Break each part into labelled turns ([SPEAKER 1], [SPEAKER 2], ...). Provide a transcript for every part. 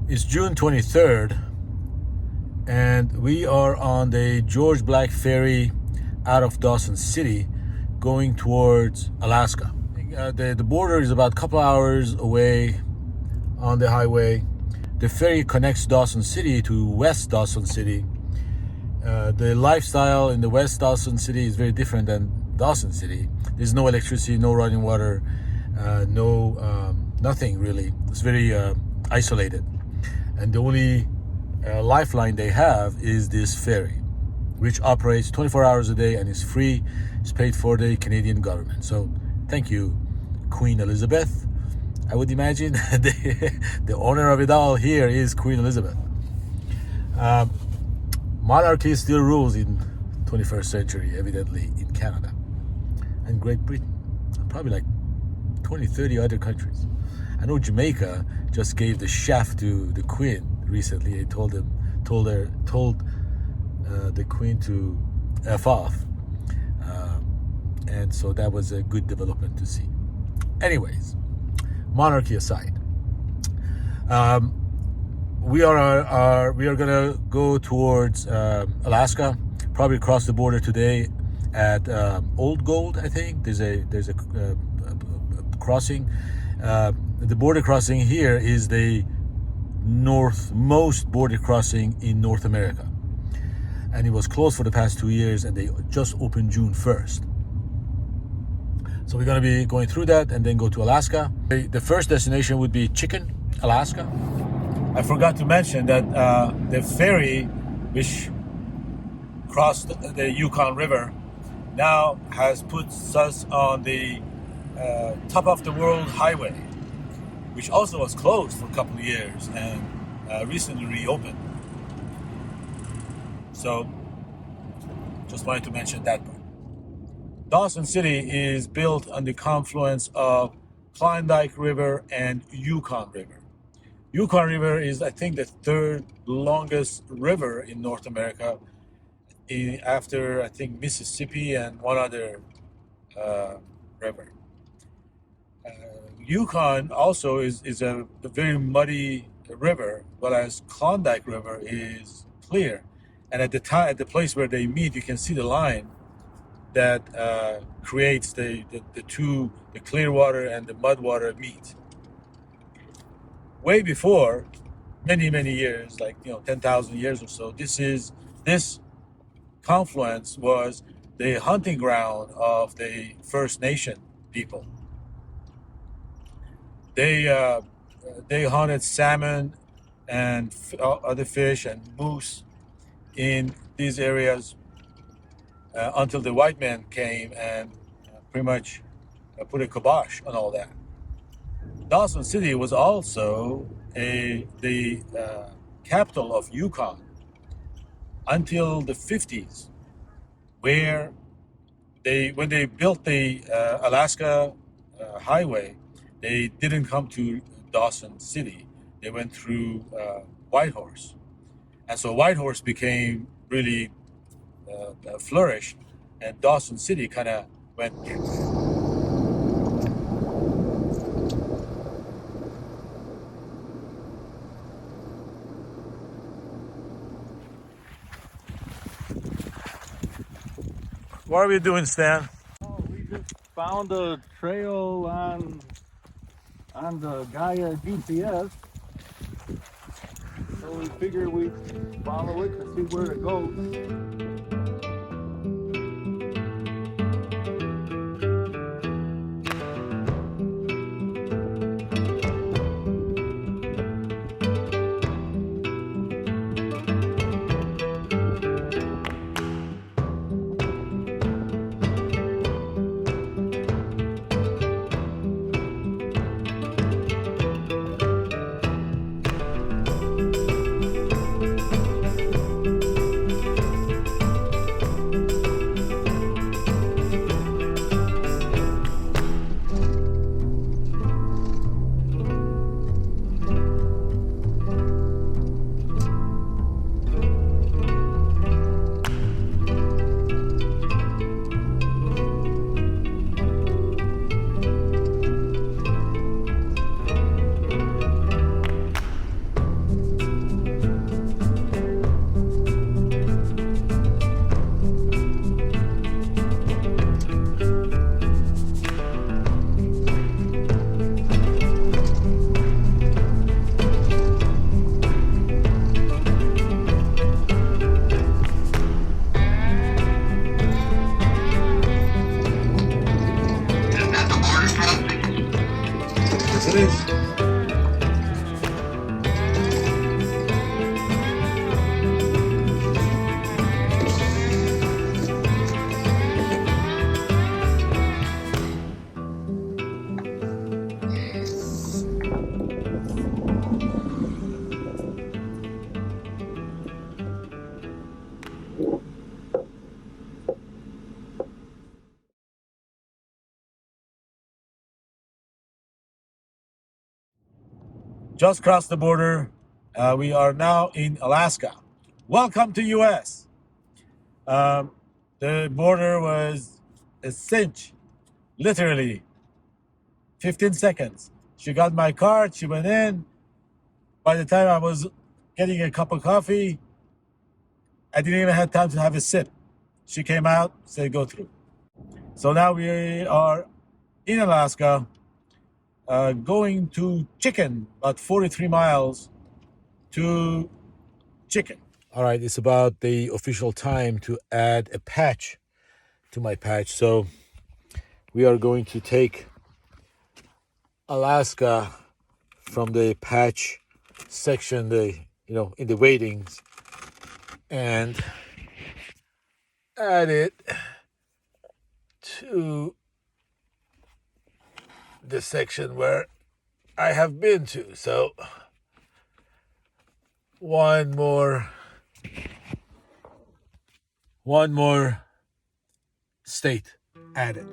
[SPEAKER 1] It's June 23rd, and we are on the George Black Ferry out of Dawson City going towards Alaska. The border is about a couple hours away on the highway. The ferry connects Dawson City to West Dawson City. The lifestyle in the West Dawson City is very different than Dawson City. There's no electricity, no running water, nothing really. It's very isolated. And the only lifeline they have is this ferry, which operates 24 hours a day and is free. It's paid for the Canadian government. So thank you, Queen Elizabeth. I would imagine the owner of it all here is Queen Elizabeth. Monarchy still rules in 21st century, evidently, in Canada and Great Britain, probably like 20, 30 other countries. I know Jamaica just gave the shaft to the Queen recently. They told the Queen to F off, and so that was a good development to see. Anyways, monarchy aside, we are gonna go towards Alaska. Probably cross the border today at Old Gold. I think there's a crossing. The border crossing here is the northmost border crossing in North America, and it was closed for the past 2 years, and they just opened June 1st. So we're going to be going through that and then go to Alaska. The first destination would be Chicken, Alaska. I forgot to mention that the ferry, which crossed the Yukon River, now has put us on the top of the world highway, which also was closed for a couple of years and recently reopened. So just wanted to mention that part. Dawson City is built on the confluence of Klondike River and Yukon River. Yukon River is, I think, the third longest river in North America, after, I think, Mississippi and one other river. Yukon also is a very muddy river, whereas Klondike River is clear. And at the place where they meet, you can see the line that creates the clear water and the mud water meet. Way before, many years, like 10,000 years or so, this confluence was the hunting ground of the First Nation people. They hunted salmon and other fish and moose in these areas until the white man came and pretty much put a kibosh on all that. Dawson City was also the capital of Yukon until the 50s, where when they built the Alaska highway, they didn't come to Dawson City. They went through Whitehorse. And so Whitehorse became really flourished, and Dawson City kind of went. What are we doing, Stan?
[SPEAKER 2] Oh, we just found a trail on the Gaia GPS. So we figured we'd follow it to see where it goes.
[SPEAKER 1] Yes, it is. Just crossed the border. We are now in Alaska. Welcome to U.S. Um, the border was a cinch, literally 15 seconds. She got my card. She went in. By the time I was getting a cup of coffee, I didn't even have time to have a sip. She came out, said, go through. So now we are in Alaska, going to Chicken, about 43 miles to Chicken. All right, it's about the official time to add a patch to my patch. So we are going to take Alaska from the patch section, in the weightings, and add it to the section where I have been to. So one more state added.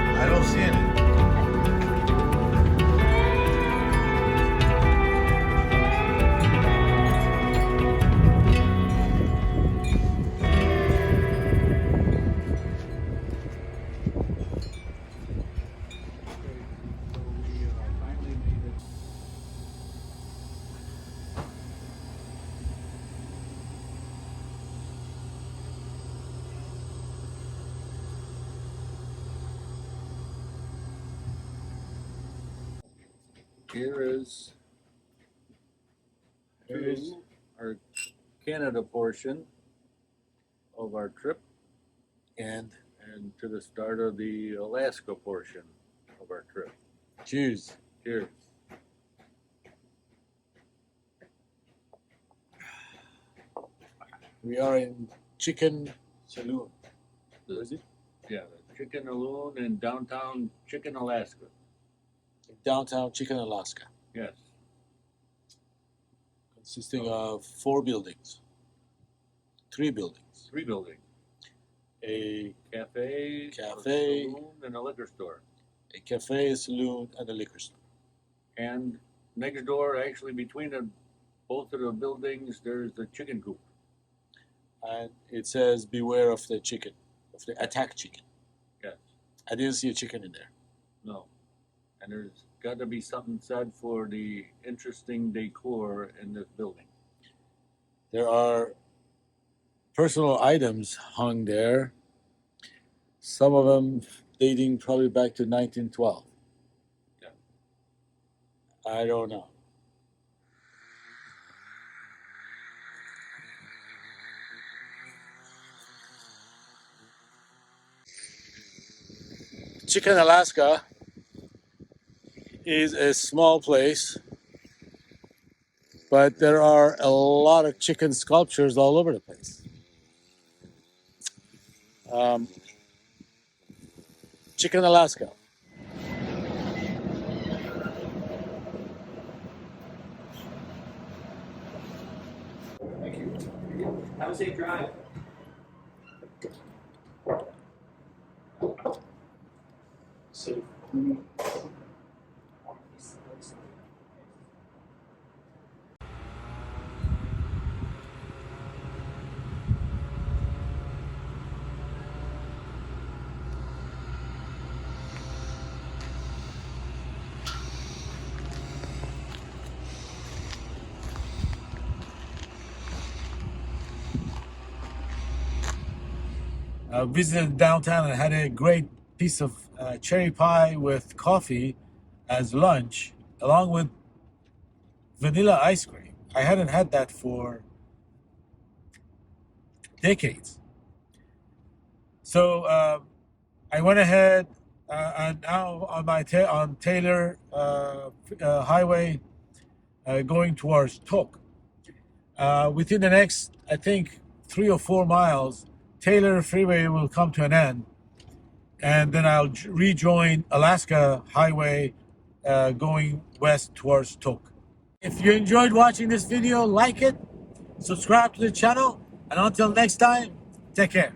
[SPEAKER 1] I don't see any.
[SPEAKER 2] Here is our Canada portion of our trip,
[SPEAKER 1] And
[SPEAKER 2] and to the start of the Alaska portion of our trip.
[SPEAKER 1] cheers.
[SPEAKER 2] Cheers.
[SPEAKER 1] We are in Chicken Saloon.
[SPEAKER 2] Where is it? Yeah, the Chicken Saloon in downtown Chicken, Alaska.
[SPEAKER 1] In downtown Chicken, Alaska.
[SPEAKER 2] Yes.
[SPEAKER 1] Consisting of 4 buildings. 3 buildings.
[SPEAKER 2] 3 buildings.
[SPEAKER 1] A
[SPEAKER 2] Cafe, a
[SPEAKER 1] Cafe.
[SPEAKER 2] saloon, and a liquor store.
[SPEAKER 1] cafe, a saloon, and a liquor store.
[SPEAKER 2] And next door, actually between both of the buildings, there's the chicken coop.
[SPEAKER 1] And it says, beware of the chicken, of the attack chicken.
[SPEAKER 2] Yes.
[SPEAKER 1] I didn't see a chicken in there.
[SPEAKER 2] No. And there's got to be something said for the interesting decor in this building.
[SPEAKER 1] There are personal items hung there, some of them dating probably back to 1912.
[SPEAKER 2] Yeah.
[SPEAKER 1] I don't know. Chicken, Alaska is a small place, but there are a lot of chicken sculptures all over the place. Chicken, Alaska.
[SPEAKER 2] Thank you. Have a safe drive. Safe.
[SPEAKER 1] Visited downtown and had a great piece of cherry pie with coffee as lunch, along with vanilla ice cream. I hadn't had that for decades. So I went ahead and now on my on Taylor Highway, going towards Tok. Within the next, I think, 3 or 4 miles, Taylor Freeway will come to an end, and then I'll rejoin Alaska Highway going west towards Tok. If you enjoyed watching this video, like it, subscribe to the channel, and until next time, take care.